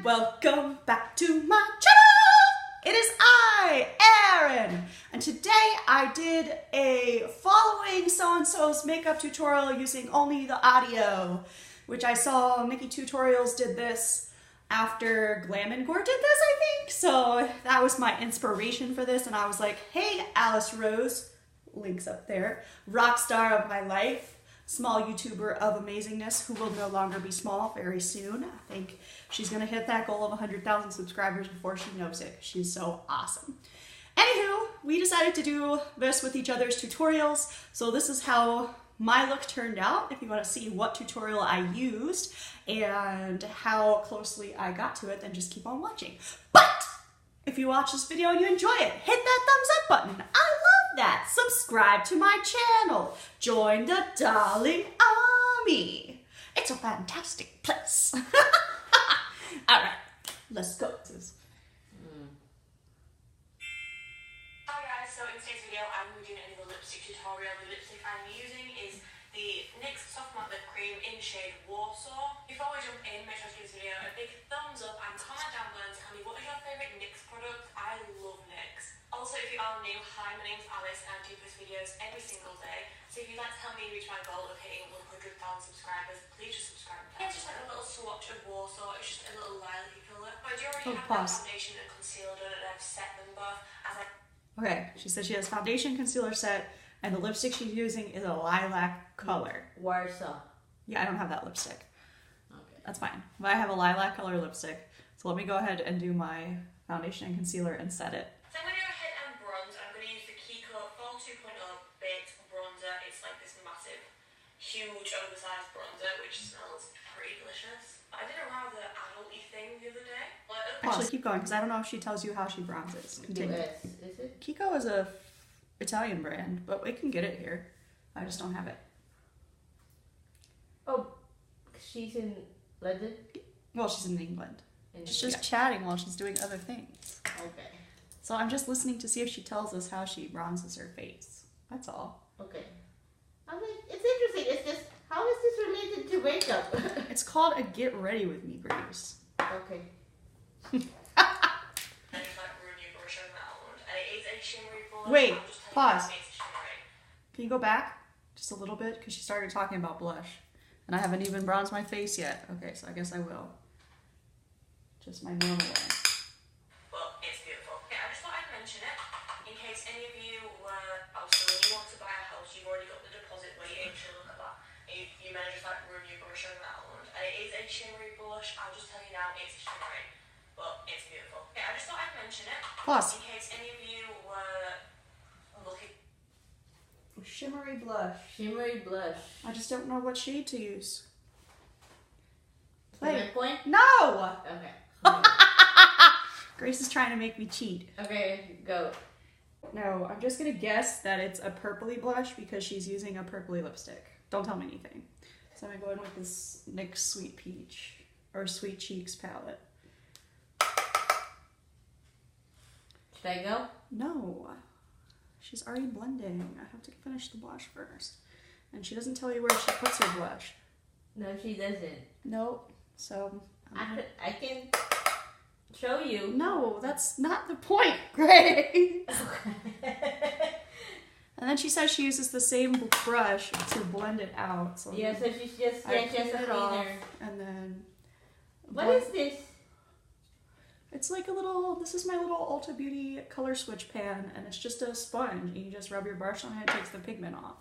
and welcome back to my channel! It is I, Aaron, and today I did a following so-and-so's makeup tutorial using only the audio, which I saw Mickey Tutorials did this after Glam and Gore did this, I think. So that was my inspiration for this, and I was like, hey, alxcerose, links up there, rock star of my life, small YouTuber of amazingness who will no longer be small very soon. I think she's gonna hit that goal of 100,000 subscribers before she knows it. She's so awesome. Anywho, we decided to do this with each other's tutorials. So this is how my look turned out. If you want to see what tutorial I used and how closely I got to it, then just keep on watching. But if you watch this video and you enjoy it, hit that thumbs up button. I love that. Subscribe to my channel. Join the darling army. It's a fantastic place. All right, let's go. Hi guys, so in today's video I'm going to be doing another lipstick tutorial. The lipstick I'm using is the NYX Soft Matte Lip Cream in shade Warsaw. Before we jump in, make sure to give this video a big thumbs up and comment down below and tell me what is your favourite NYX product. I love NYX. Also, if you are new, hi, my name's Alice and I do post videos every single day. So if you'd like to help me reach my goal of hitting 100,000 subscribers, please just subscribe. It's just like a little swatch of Warsaw. It's just a little lilac colour. I do already have my foundation and concealer done and I've set them both as I... Okay, she said she has foundation, concealer set, and the lipstick she's using is a lilac color. Warsaw. Yeah, I don't have that lipstick. Okay. That's fine. But I have a lilac color lipstick. So let me go ahead and do my foundation and concealer and set it. So I'm going to go ahead and bronze. I'm going to use the Kiko Fall 2.0 Bit Bronzer. It's like this massive, huge, oversized bronzer, which smells pretty delicious. I did a rather adult-y thing the other day. Actually, keep going, because I don't know if she tells you how she bronzes. Continue. Is it? Kiko is a Italian brand, but we can get it here. I just don't have it. Oh, she's in London? Well, she's in England. She's just Yeah. chatting while she's doing other things. Okay. So I'm just listening to see if she tells us how she bronzes her face. That's all. Okay. I mean, it's interesting. It's just, how is this related to makeup? It's called a get ready with me grease. Okay. Wait, pause. Can you go back just a little bit? Because she started talking about blush. And I haven't even bronzed my face yet. Okay, so I guess I will. Just my normal way. Well, it's beautiful. Okay, I just thought I'd mention it in case any of you were, also when you want to buy a house, you've already got the deposit waiting to look at that. You may just like ruin your brush over that one. And it is a shimmery blush. I'll just tell you now, it's shimmery. But it's beautiful. Okay, I just thought I'd mention it. Pause. In case any of you were looking. Shimmery blush. Shimmery blush. I just don't know what shade to use. Play. Point? No! Okay. Grace is trying to make me cheat. Okay, go. No, I'm just gonna guess that it's a purpley blush because she's using a purpley lipstick. Don't tell me anything. So I'm gonna go in with this NYX Sweet Peach or Sweet Cheeks palette. Should I go? No, she's already blending. I have to finish the blush first. And she doesn't tell you where she puts her blush. No, she doesn't. Nope. So I can show you. no, that's not the point, Grace. And then she says she uses the same brush to blend it out. So Yeah, so she's just, I just clean a it off, cleaner. and then What is this? it's like a little, this is my little Ulta Beauty color switch pan, and it's just a sponge. You just rub your brush on it, it takes the pigment off.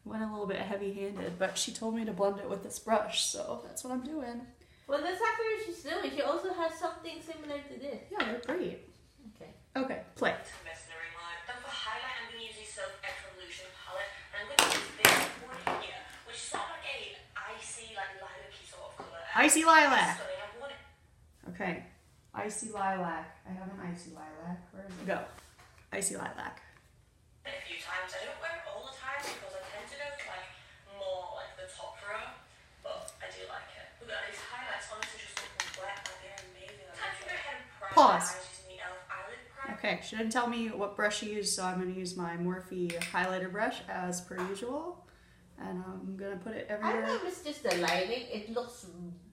Went a little bit heavy-handed, but she told me to blend it with this brush, so that's what I'm doing. Well, that's actually what she's doing. She also has something similar to this. Yeah, they're great. Okay. Okay, play. Mesmering light. Then for highlight, I'm going to use the Self Evolution palette, and I'm going to use this one here, which is sort of like a icy, like lilac-y sort of colour. Icy lilac. Stunning. I've worn it Okay, icy lilac. I have an icy lilac. Where is it? Go. Icy lilac. a few times. I don't wear it all the time because I tend to go to like more like the top row, but I do like it. Look at these highlights, honestly just look wet, like they're amazing. Time to go ahead and prime Pause. my eyes using the e.l.f. eyelid primer. Okay, she didn't tell me what brush she used, so I'm going to use my Morphe highlighter brush as per usual. And I'm going to put it I everywhere. don't know if it's just the lighting. It looks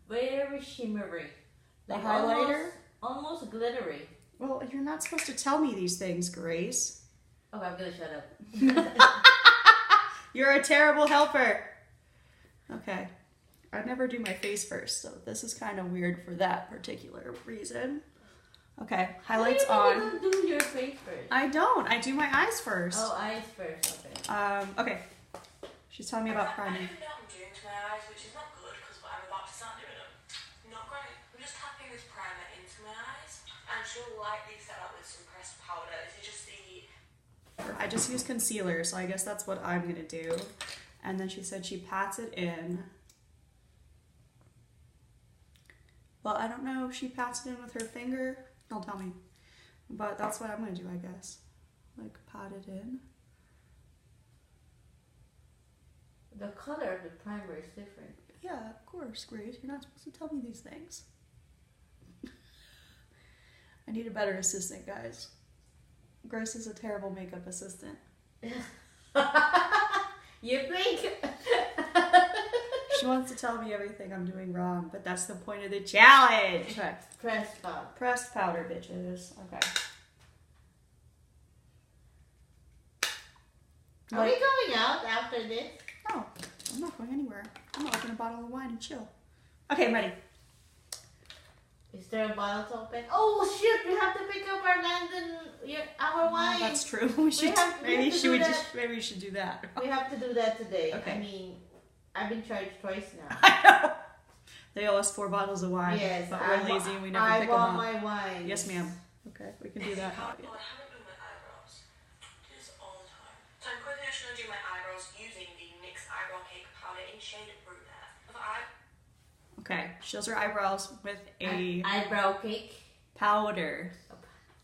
very shimmery. The Like highlighter? Almost glittery. Well, you're not supposed to tell me these things, Grace. Okay, I'm gonna shut up. You're a terrible helper. Okay. I never do my face first, so this is kind of weird for that particular reason. Okay, highlights on. You don't do your face first. I don't. I do my eyes first. Oh, eyes first. Okay. Okay. She's telling me about I don't priming. even know what I'm doing to my eyes, which is not good because I'm about to start doing them. Not great. I'm just tapping this primer into my eyes and she'll lightly set up with some pressed powder. This is just the... I just use concealer, so I guess that's what I'm gonna do. And then she said she pats it in. Well, I don't know if she pats it in with her finger. Don't tell me. But that's what I'm gonna do, I guess. Like, pat it in. The color of the primer is different. Yeah, of course, Grace. You're not supposed to tell me these things. I need a better assistant, guys. Grace is a terrible makeup assistant. You think? She wants to tell me everything I'm doing wrong, but that's the point of the challenge. Okay. Pressed powder. Pressed powder, bitches. Okay. Are we going out after this? No, I'm not going anywhere. I'm gonna open a bottle of wine and chill. Okay, I'm ready. Is there a bottle to open? Oh shit! We have to pick up our wine. That's true. We should. Maybe we should do that. We have to do that today. Okay. I mean, I've been charged twice now. I know. They owe us 4 bottles of wine. Yes, but we're lazy and we never pick them I want up. my wine. Yes, ma'am. Okay, we can do that. Oh, I haven't done my eyebrows. I do this all the time. So I'm quickly just going to do my eyebrows using the NYX Eyebrow Cake Powder in shade Brunette. Okay, she does her eyebrows with a eyebrow cake. powder.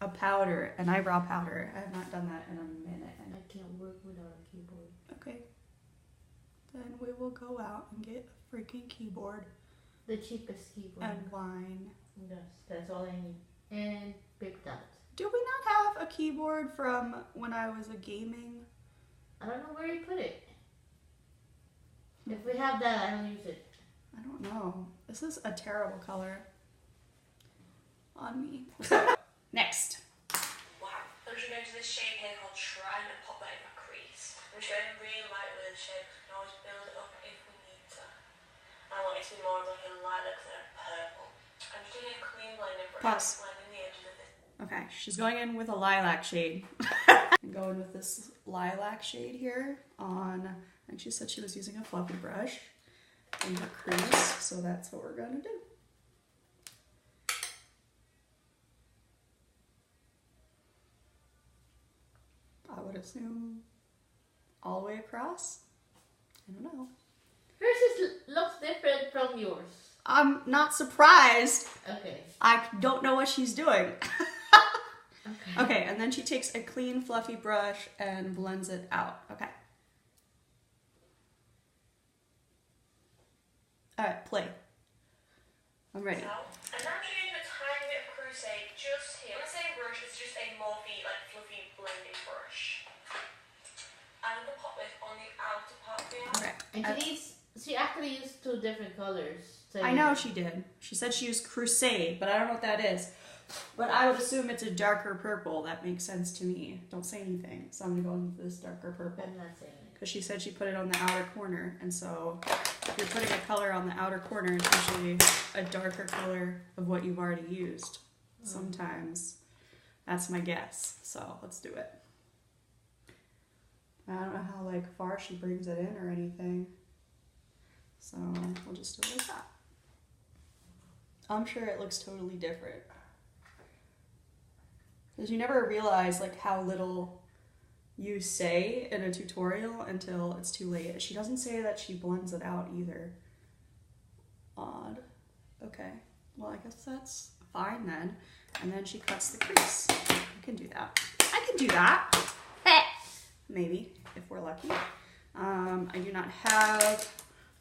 A powder, an eyebrow powder. I have not done that in a minute. I can't work without a keyboard. Okay. Then we will go out and get a freaking keyboard. The cheapest keyboard. And wine. Yes, that's all I need. And paper towels. Do we not have a keyboard from when I was a gaming? I don't know where you put it. If we have that, I don't use it. I don't know. This is a terrible color on me. Next. Wow. I'm just going to this shade here called Try and pop that in my crease. I'm just going really light with this shade. We can always build it up if we need to. I want it to be more of like a lilac than a purple. I'm just doing a clean blending brush. Pause. Blending the edges of this. Okay, she's going in with a lilac shade. I'm going with this lilac shade here on, and she said she was using a fluffy brush in her crease, so that's what we're gonna do. I would assume all the way across. I don't know. Hers looks different from yours. I'm not surprised. Okay. I don't know what she's doing. Okay. Okay, and then she takes a clean fluffy brush and blends it out. Okay. Alright, play. I'm ready. So, and now I'm just going to do a tiny bit of crusade just here. When I say brush, it's just a morphy, like fluffy blending brush. I'm going to pop this on the outer part of the eye. Okay. And she actually used 2 different colors. So I know she did. She said she used Crusade, but I don't know what that is. But I would assume it's a darker purple. That makes sense to me. Don't say anything. So I'm going to go with this darker purple. I'm not saying it. Because she said she put it on the outer corner. And so if you're putting a color on the outer corner, it's usually a darker color of what you've already used. Sometimes. That's my guess. So let's do it. I don't know how like far she brings it in or anything. So we'll just do it like that. I'm sure it looks totally different. Because you never realize like how little you say in a tutorial until it's too late. She doesn't say that she blends it out either. Odd. Okay. Well, I guess that's fine then. And then she cuts the crease. I can do that. I can do that. Maybe, if we're lucky. I do not have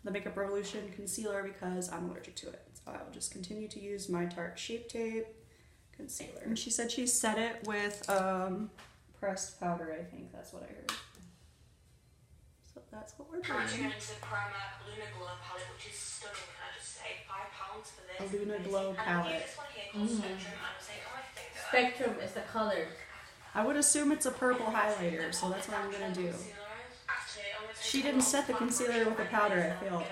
the Makeup Revolution concealer because I'm allergic to it. So I will just continue to use my Tarte Shape Tape concealer. And she said she set it with pressed powder, I think. That's what I heard. So that's what we're I'm actually doing. going into the Primark Luna Glow palette, which is stunning, can I just say? £5 for this. A Luna Glow And palette. this one here called Spectrum, and I'll say on my finger. Spectrum is the color. I would assume it's a purple highlighter, so that's what I'm gonna do. She didn't set the concealer with a powder, I feel.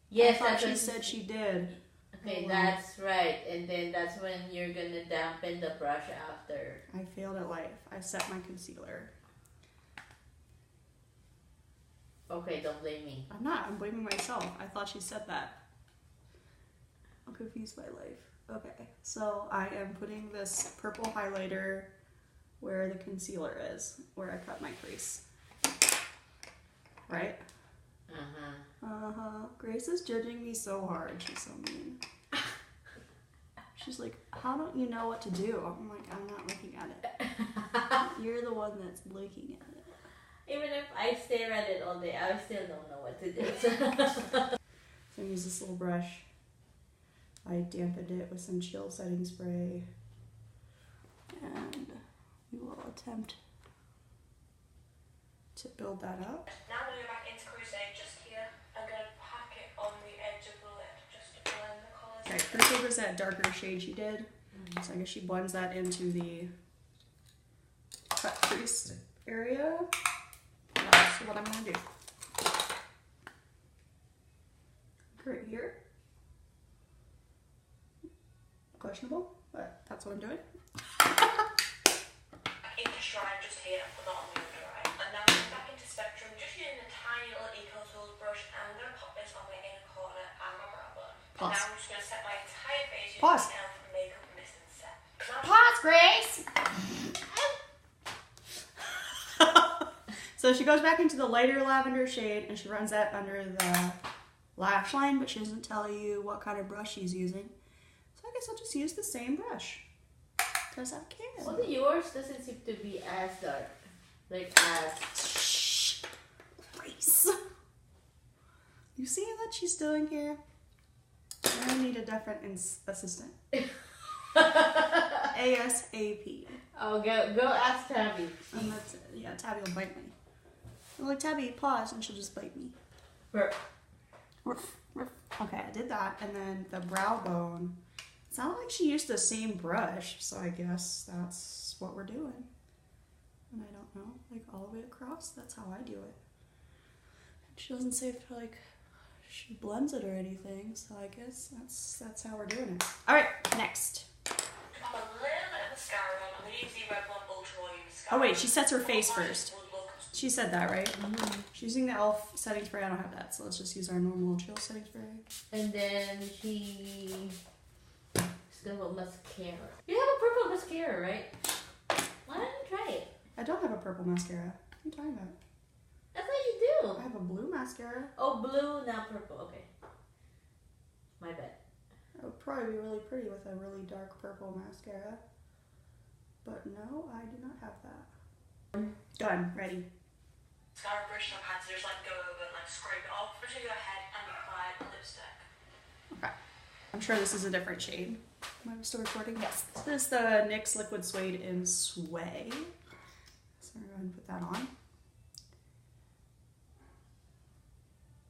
Yes, I thought that's she what said she did. Okay, that's right. And then that's when you're gonna dampen the brush after. I failed at life. I set my concealer. Okay, don't blame me. I'm not. I'm blaming myself. I thought she said that. I'm confused by life. Okay, so I am putting this purple highlighter where the concealer is, where I cut my crease. Right? Grace is judging me so hard. She's so mean. She's like, how don't you know what to do? I'm like, I'm not looking at it. You're the one that's looking at it. Even if I stare at it all day, I still don't know what to do. So I use this little brush. I dampened it with some chill setting spray. And we will attempt to build that up. Now I'm going to go back into Crusade just here. I'm going to pack it on the edge of the lid just to blend the colours. Okay, Crusade was that darker shade she did. So I guess she blends that into the cut crease area. That's what I'm going to do. Right here. Questionable, but that's what I'm doing. Into Shrine just here and put that on the under eye. And now I'm back into Spectrum, just using a tiny little Eco Tools brush, and I'm going to pop this on my inner corner and my brow bone. And now I'm just going to set my entire face using Pause. the e.l.f. Makeup Mist and Set. Pause, Grace! So she goes back into the lighter lavender shade and she runs that under the lash line, but she doesn't tell you what kind of brush she's using. So I guess I'll just use the same brush. Because I can. Well, yours doesn't seem to be as dark. Like as... Shh. Grace. You see what she's doing here? I need a different assistant. ASAP. Oh, go ask Tabby. And that's it. Yeah, Tabby will bite me. I'm like, Tabby, pause, and she'll just bite me. Ruff. Okay, I did that, and then the brow bone. It sounded like she used the same brush, so I guess that's what we're doing. And I don't know, like all the way across, that's how I do it. She doesn't say if like she blends it or anything, so I guess that's how we're doing it. All right, next. Pop a little bit of mascara on. I'm going to use the Red One Ultra Volume mascara. Oh wait, she sets her face first. She said that, right? Mm-hmm. She's using the e.l.f. setting spray. I don't have that, so let's just use our normal chill setting spray. And then she's gonna put mascara. You have a purple mascara, right? Why don't you try it? I don't have a purple mascara. What are you talking about? I thought you do. I have a blue mascara. Oh, blue, not purple. Okay. My bad. It would probably be really pretty with a really dark purple mascara. But no, I do not have that. Done. Ready. Mascara brush I've had to just like go over and like scrape it off. I'm just gonna go ahead and apply a lipstick. Okay. I'm sure this is a different shade. Am I still recording? Yes. This is the NYX Liquid Suede in Sway. So I'm going to go ahead and put that on.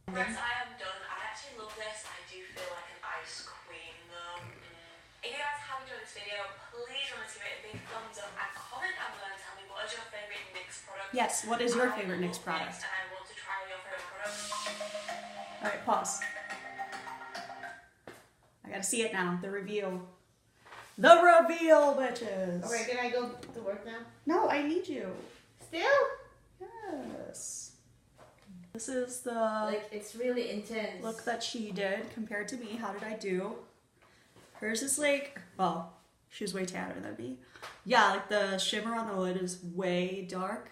Guys, I am done. I actually love this. I do feel like an ice queen though. If you guys have enjoyed this video, please remember to give it a big thumbs up and comment down below and tell me what is your favourite NYX product. Yes, what is your favorite NYX product? And I want to try your favourite product. Alright, pause. I gotta see it now. The reveal. The reveal, bitches! Alright, can I go to work now? No, I need you. Still? Yes. This is the Like, it's really intense. look that she did compared to me. How did I do? Hers is like, well, she was way tanner than me. Yeah, like the shimmer on the lid is way dark.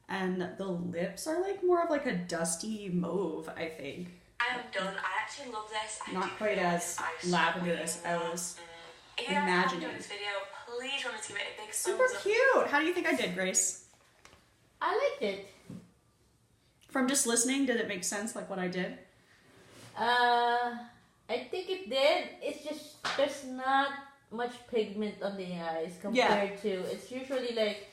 And the lips are like more of like a dusty mauve, I think. I am done. I actually love this. I Not do quite feel as like an ice lavender queen as I was If you guys have imagining. enjoyed this video, please remember to give it a big Super thumbs up. cute! How do you think I did, Grace? I liked it. From just listening, did it make sense, like what I did? I think it did. It's just there's not much pigment on the eyes compared to. It's usually like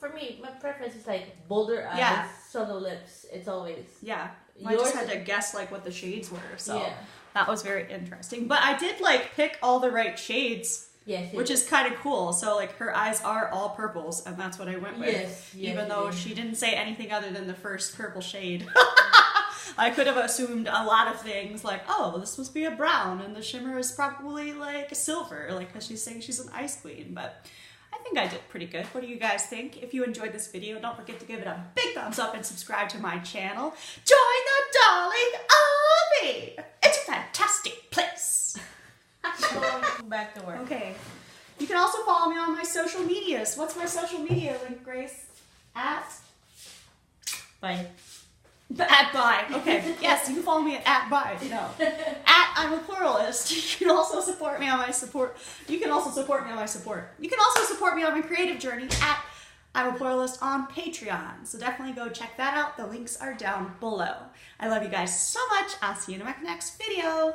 for me, my preference is like bolder eyes, Yeah. shallow lips. It's always Yeah. I yours. just had to guess like what the shades were, so Yeah. that was very interesting. But I did like pick all the right shades, Yes, which is kind of cool. So like her eyes are all purples, and that's what I went with. Yes, even you though did. she didn't say anything other than the first purple shade. I could have assumed a lot of things like, oh, this must be a brown, and the shimmer is probably like a silver, like because she's saying she's an ice queen. But I think I did pretty good. What do you guys think? If you enjoyed this video, don't forget to give it a big thumbs up and subscribe to my channel. Join the Darling Army! It's a fantastic place. Going back to work. Okay. You can also follow me on my social medias. What's my social media link, Grace? Bye. Bye. Okay. Yes, you can follow me at bye. No. I'm a pluralist. You can also support me on my support. You can also support me on my support. You can also support me on my creative journey at I'm a Pluralist on Patreon. So definitely go check that out. The links are down below. I love you guys so much. I'll see you in my next video.